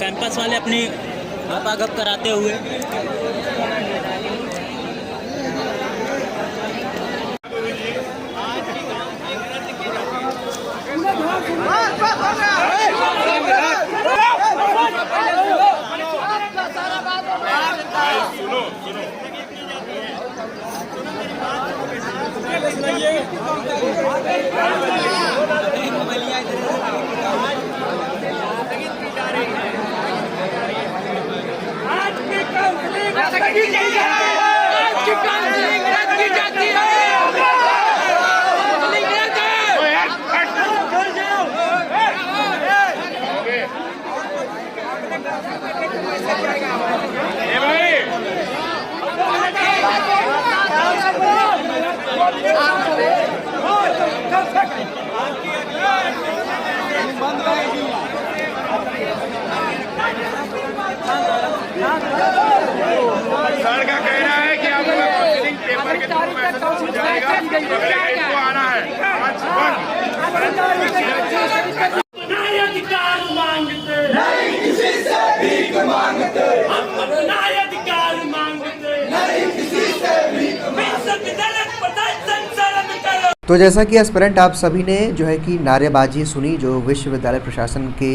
Campus वाले अपनी गप कराते हुए। सर का कहना है कि आपका काउंसलिंग पेपर के थ्रू मैसेज हो जाएगा, इनको आना है आज न्याय अधिकार मांगते नहीं किसी से भीख मांगते, हम न्याय अधिकार मांगते नहीं किसी से भीख विश्वविद्यालय पदार्थ संचालन करो। तो जैसा कि एस्पिरेंट आप सभी ने जो है कि नारेबाजी सुनी जो विश्वविद्यालय प्रशासन के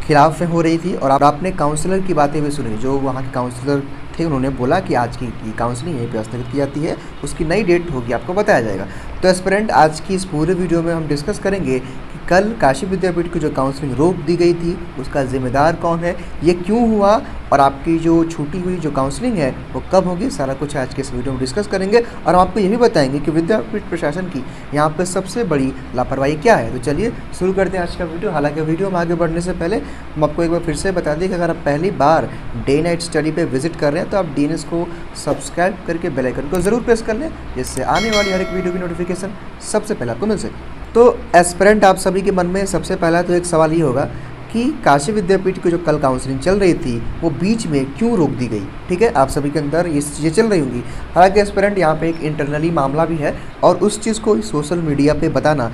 खिलाफ में हो रही थी, और आपने काउंसलर की बातें भी सुनी जो वहाँ के काउंसलर थे। उन्होंने बोला कि आज की काउंसलिंग यहीं पे स्थगित की जाती है, उसकी नई डेट होगी आपको बताया जाएगा। तो एस्पिरेंट आज की इस पूरे वीडियो में हम डिस्कस करेंगे कि कल काशी विद्यापीठ की जो काउंसलिंग रोक दी गई थी उसका जिम्मेदार कौन है, ये क्यों हुआ, और आपकी जो छूटी हुई जो काउंसलिंग है वो कब होगी, सारा कुछ आज के इस वीडियो में डिस्कस करेंगे। और हम आपको ये भी बताएंगे कि विद्यापीठ प्रशासन की यहाँ पर सबसे बड़ी लापरवाही क्या है। तो चलिए शुरू करते हैं आज का वीडियो। हालांकि वीडियो में आगे बढ़ने से पहले हम आपको एक बार फिर से बता दें कि अगर आप पहली बार डे नाइट स्टडी पे विजिट कर रहे हैं तो आप DNS को सब्सक्राइब करके बेल आइकन को ज़रूर प्रेस कर लें, जिससे आने वाली हर एक वीडियो की नोटिफिकेशन सबसे पहले आपको मिल सके। तो एस्पिरेंट आप सभी के मन में सबसे पहला तो एक सवाल ये होगा कि काशी विद्यापीठ की जो कल काउंसलिंग चल रही थी वो बीच में क्यों रोक दी गई। ठीक है, आप सभी के अंदर ये चीज़ें चल रही होंगी। हालांकि एस्पिरेंट यहाँ पे एक इंटरनली मामला भी है, और उस चीज़ को सोशल मीडिया पे बताना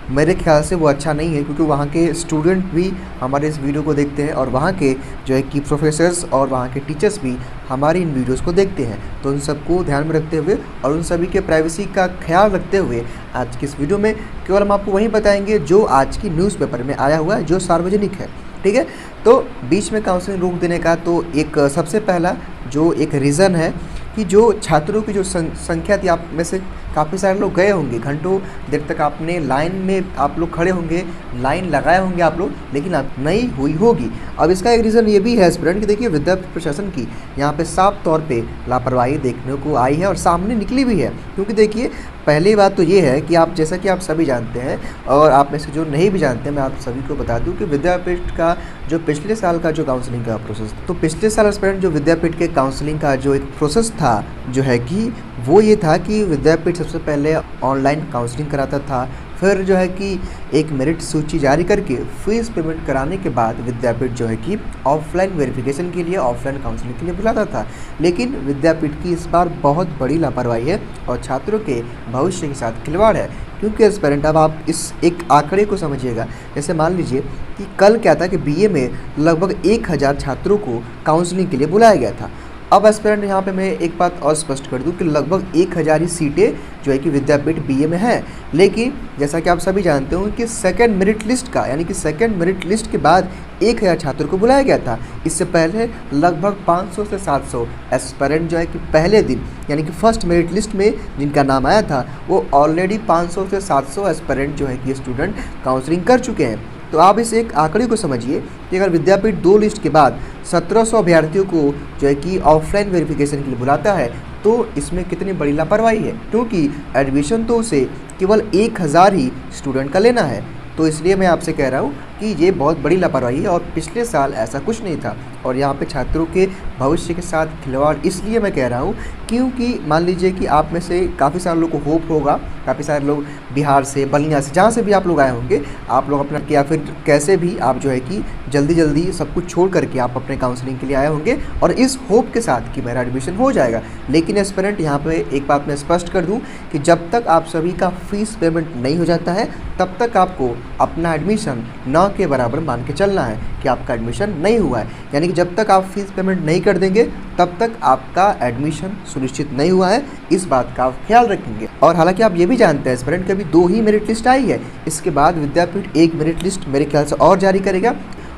मेरे ख्याल से वो अच्छा नहीं है, क्योंकि वहाँ के स्टूडेंट भी हमारे इस वीडियो को देखते हैं, और वहाँ के जो है कि प्रोफेसर्स और वहाँ के टीचर्स भी हमारी इन वीडियोस को देखते हैं। तो उन सबको ध्यान में रखते हुए और उन सभी के प्राइवेसी का ख्याल रखते हुए आज की इस वीडियो में केवल हम आपको वही बताएंगे जो आज की न्यूज़पेपर में आया हुआ है, जो सार्वजनिक है। ठीक है, तो बीच में काउंसलिंग रोक देने का तो एक सबसे पहला जो एक रीज़न है कि जो छात्रों की जो संख्या थी, आप में से काफ़ी सारे लोग गए होंगे, घंटों देर तक आपने लाइन में आप लोग खड़े होंगे, लाइन लगाए होंगे आप लोग, लेकिन नहीं हुई होगी। अब इसका एक रीज़न ये भी है एस्पिरेंट कि देखिए विद्यापीठ प्रशासन की यहाँ पे साफ तौर पे लापरवाही देखने को आई है और सामने निकली भी है। क्योंकि देखिए पहली बात तो ये है कि आप जैसा कि आप सभी जानते हैं, और आप में से जो नहीं भी जानते मैं आप सभी को बता दूं कि विद्यापीठ का जो पिछले साल का जो काउंसलिंग का प्रोसेस, तो पिछले साल एस्पिरेंट जो विद्यापीठ के काउंसलिंग का जो एक प्रोसेस था जो है कि वो ये था कि विद्यापीठ सबसे पहले ऑनलाइन काउंसलिंग कराता था, फिर जो है कि एक मेरिट सूची जारी करके फीस पेमेंट कराने के बाद विद्यापीठ जो है कि ऑफलाइन वेरिफिकेशन के लिए, ऑफलाइन काउंसलिंग के लिए बुलाता था। लेकिन विद्यापीठ की इस बार बहुत बड़ी लापरवाही है और छात्रों के भविष्य के साथ खिलवाड़ है। क्योंकि एस्पिरेंट अब आप इस एक आंकड़े को समझिएगा, जैसे मान लीजिए कि कल क्या था कि BA में लगभग 1000 छात्रों को काउंसलिंग के लिए बुलाया गया था। अब एस्पिरेंट यहाँ पे मैं एक बात और स्पष्ट कर दूं कि लगभग 1000 ही सीटें जो है कि विद्यापीठ BA में है। लेकिन जैसा कि आप सभी जानते हो कि सेकंड मेरिट लिस्ट का, यानी कि सेकंड मेरिट लिस्ट के बाद 1000 छात्रों को बुलाया गया था। इससे पहले लगभग 500 से 700 एस्पिरेंट जो है कि पहले दिन, यानी कि फर्स्ट मेरिट लिस्ट में जिनका नाम आया था, वो ऑलरेडी 500 से 700 एस्पिरेंट जो है कि स्टूडेंट काउंसलिंग कर चुके हैं। तो आप इस एक आंकड़े को समझिए कि अगर विद्यापीठ 2 लिस्ट के बाद 1700 अभ्यर्थियों को जो है कि ऑफलाइन वेरिफिकेशन के लिए बुलाता है, तो इसमें कितनी बड़ी लापरवाही है। क्योंकि एडमिशन तो उसे केवल 1000 ही स्टूडेंट का लेना है। तो इसलिए मैं आपसे कह रहा हूँ कि ये बहुत बड़ी लापरवाही है, और पिछले साल ऐसा कुछ नहीं था। और यहाँ पे छात्रों के भविष्य के साथ खिलवाड़ इसलिए मैं कह रहा हूँ क्योंकि मान लीजिए कि आप में से काफ़ी सारे लोगों को होप होगा, काफ़ी सारे लोग बिहार से, बलिया से, जहाँ से भी आप लोग आए होंगे, आप लोग अपना या फिर कैसे भी आप जो है कि जल्दी सब कुछ छोड़ करके आप अपने काउंसलिंग के लिए आए होंगे, और इस होप के साथ कि मेरा एडमिशन हो जाएगा। लेकिन एस्पिरेंट यहाँ पे एक बात मैं स्पष्ट कर दूँ कि जब तक आप सभी का फीस पेमेंट नहीं हो जाता है, तब तक आपको अपना एडमिशन न ना के बराबर मान के चलना है कि आपका एडमिशन नहीं हुआ है। यानी कि जब तक आप फीस पेमेंट नहीं कर देंगे तब तक आपका एडमिशन सुनिश्चित नहीं हुआ है, इस बात का आप ख्याल रखेंगे। और हालांकि आप ये भी जानते हैं एस्पिरेंट की अभी 2 ही मेरिट लिस्ट आई है, इसके बाद विद्यापीठ 1 मेरिट लिस्ट मेरे ख्याल से और जारी करेगा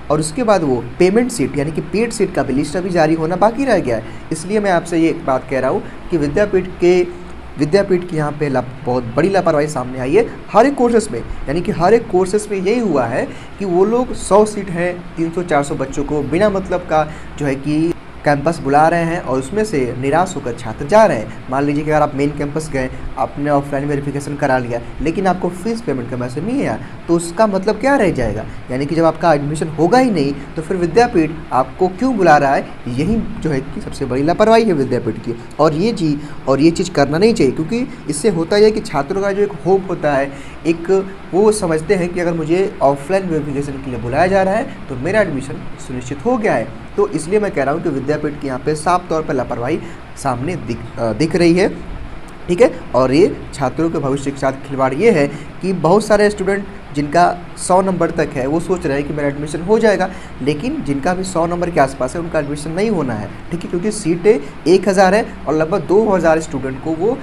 और उसके बाद वो पेमेंट सीट यानी कि पेड सीट का भी लिस्ट अभी जारी होना बाकी रह गया है। इसलिए मैं आपसे ये एक बात कह रहा हूँ कि विद्यापीठ की यहाँ पे बहुत बड़ी लापरवाही सामने आई है हर एक कोर्सेस में। यानी कि हर एक कोर्सेस में यही हुआ है कि वो लोग 100 सीट हैं 300-400 बच्चों को बिना मतलब का जो है कि कैंपस बुला रहे हैं और उसमें से निराश होकर छात्र जा रहे हैं। मान लीजिए कि अगर आप मेन कैंपस गए, आपने ऑफलाइन वेरिफिकेशन करा लिया लेकिन आपको फीस पेमेंट का मैसेज नहीं आया, तो उसका मतलब क्या रह जाएगा? यानी कि जब आपका एडमिशन होगा ही नहीं तो फिर विद्यापीठ आपको क्यों बुला रहा है? यही जो है कि सबसे बड़ी लापरवाही है विद्यापीठ की। और ये चीज़ करना नहीं चाहिए, क्योंकि इससे होता है कि छात्रों का जो एक होप होता है, एक वो समझते हैं कि अगर मुझे ऑफलाइन वेरिफिकेशन के लिए बुलाया जा रहा है तो मेरा एडमिशन सुनिश्चित हो गया है। तो इसलिए मैं कह रहा हूँ कि विद्यापीठ की यहाँ पे साफ तौर पर लापरवाही सामने दिख रही है, ठीक है। और ये छात्रों के भविष्य के साथ खिलवाड़ ये है कि बहुत सारे स्टूडेंट जिनका 100 नंबर तक है वो सोच रहे हैं कि मेरा एडमिशन हो जाएगा, लेकिन जिनका भी 100 नंबर के आसपास है उनका एडमिशन नहीं होना है, ठीक है, क्योंकि सीटें 1000 है और लगभग 2000 स्टूडेंट को वो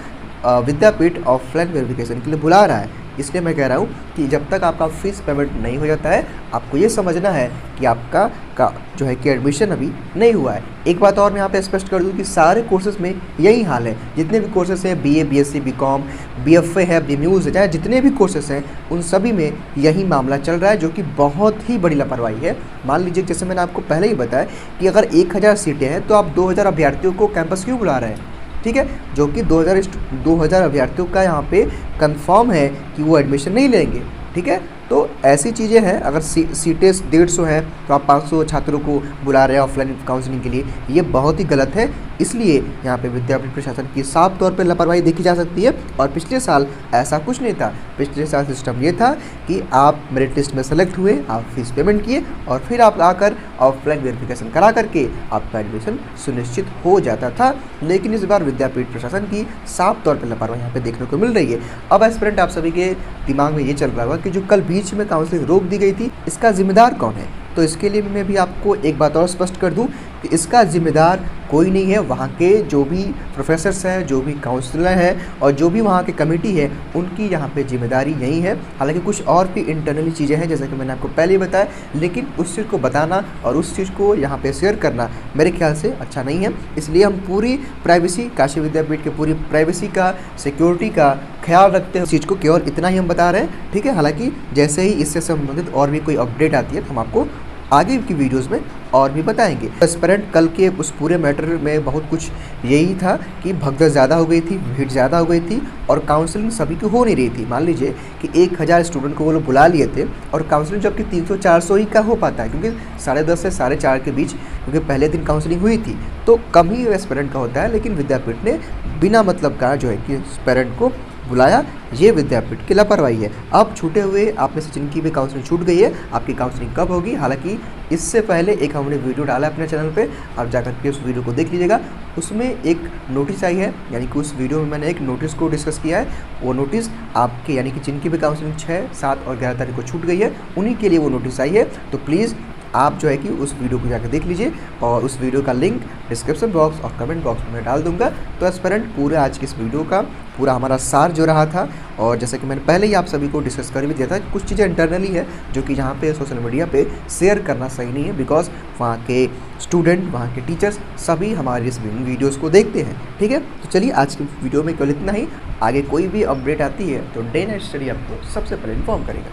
विद्यापीठ ऑफलाइन वेरिफिकेशन के लिए बुला रहा है। इसलिए मैं कह रहा हूँ कि जब तक आपका फीस पेमेंट नहीं हो जाता है आपको ये समझना है कि आपका जो है कि एडमिशन अभी नहीं हुआ है। एक बात और मैं यहाँ पे स्पष्ट कर दूँ कि सारे कोर्सेज में यही हाल है। जितने भी कोर्सेज हैं, BA, BSc, BCom, BFA है, BMUS है, चाहे जितने भी कोर्सेज हैं उन सभी में यही मामला चल रहा है, जो कि बहुत ही बड़ी लापरवाही है। मान लीजिए जैसे मैंने आपको पहले ही बताया कि अगर 1000 सीटें हैं तो आप 2000 अभ्यर्थियों को कैंपस क्यों बुला रहे हैं, ठीक है, जो कि 2000 अभ्यर्थियों का यहाँ पे कंफर्म है कि वो एडमिशन नहीं लेंगे, ठीक है। तो ऐसी चीज़ें हैं। अगर सीटें 150 हैं तो आप 500 छात्रों को बुला रहे हैं ऑफलाइन काउंसलिंग के लिए, ये बहुत ही गलत है। इसलिए यहाँ पे विद्यापीठ प्रशासन की साफ तौर पर लापरवाही देखी जा सकती है। और पिछले साल ऐसा कुछ नहीं था। पिछले साल सिस्टम ये था कि आप मेरिट लिस्ट में सेलेक्ट हुए, आप फीस पेमेंट किए और फिर आप आकर ऑफलाइन वेरिफिकेशन करा करके आपका एडमिशन सुनिश्चित हो जाता था। लेकिन इस बार विद्यापीठ प्रशासन की साफ तौर पर लापरवाही यहाँ पे देखने को मिल रही है। अब एस्पिरेंट आप सभी के दिमाग में ये चल रहा होगा कि जो कल बीच में काउंसलिंग रोक दी गई थी, इसका जिम्मेदार कौन है? तो इसके लिए मैं भी आपको एक बात और स्पष्ट कर दूं कि इसका जिम्मेदार कोई नहीं है। वहाँ के जो भी प्रोफेसर्स हैं, जो भी काउंसलर हैं और जो भी वहाँ के कमेटी है, उनकी यहाँ पे जिम्मेदारी यही है। हालांकि कुछ और भी इंटरनली चीज़ें हैं जैसा कि मैंने आपको पहले ही बताया, लेकिन उस चीज़ को बताना और उस चीज़ को यहाँ पे शेयर करना मेरे ख्याल से अच्छा नहीं है। इसलिए हम पूरी प्राइवेसी, काशी विद्यापीठ के पूरी प्राइवेसी का, सिक्योरिटी का ख्याल रखते हैं। चीज़ को केवल इतना ही हम बता रहे हैं, ठीक है। हालांकि जैसे ही इससे संबंधित और भी कोई अपडेट आती है तो हम आपको आगे की वीडियोस में और भी बताएंगे। एस्पिरेंट कल के उस पूरे मैटर में बहुत कुछ यही था कि भगदड़ ज़्यादा हो गई थी, भीड़ ज़्यादा हो गई थी और काउंसलिंग सभी की हो नहीं रही थी। मान लीजिए कि 1000 स्टूडेंट को वो लोग बुला लिए थे और काउंसलिंग जबकि 300-400 ही का हो पाता है, क्योंकि 10:30 से 4:30 के बीच, क्योंकि पहले दिन काउंसलिंग हुई थी, तो कम ही एस्पिरेंट का होता है। लेकिन विद्यापीठ ने बिना मतलब का जो है कि एस्पिरेंट को बुलाया, ये विद्यापीठ की लापरवाही है। अब छूटे हुए आप में से जिनकी भी काउंसलिंग छूट गई है, आपकी काउंसलिंग कब होगी? हालांकि इससे पहले एक हमने वीडियो डाला अपने चैनल पे, आप जाकर के उस वीडियो को देख लीजिएगा। उसमें एक नोटिस आई है, यानी कि उस वीडियो में मैंने एक नोटिस को डिस्कस किया है। वो नोटिस आपके, यानी कि जिनकी भी काउंसलिंग 6, 7 और 11 तारीख को छूट गई है, उन्हीं के लिए वो नोटिस आई है। तो प्लीज़ आप जो है कि उस वीडियो को जाकर देख लीजिए और उस वीडियो का लिंक डिस्क्रिप्शन बॉक्स और कमेंट बॉक्स में मैं डाल दूंगा। तो एस्पिरेंट पूरे आज की इस वीडियो का पूरा हमारा सार जो रहा था, और जैसे कि मैंने पहले ही आप सभी को डिस्कस कर भी दिया था, कुछ चीज़ें इंटरनली है जो कि यहाँ पे सोशल मीडिया पे शेयर करना सही नहीं है, बिकॉज वहाँ के स्टूडेंट, वहाँ के टीचर्स सभी हमारी इस वीडियोज़ को देखते हैं, ठीक है। तो चलिए आज की वीडियो में केवल इतना ही। आगे कोई भी अपडेट आती है तो डे नाइट स्टडी आपको सबसे पहले इन्फॉर्म करेगा।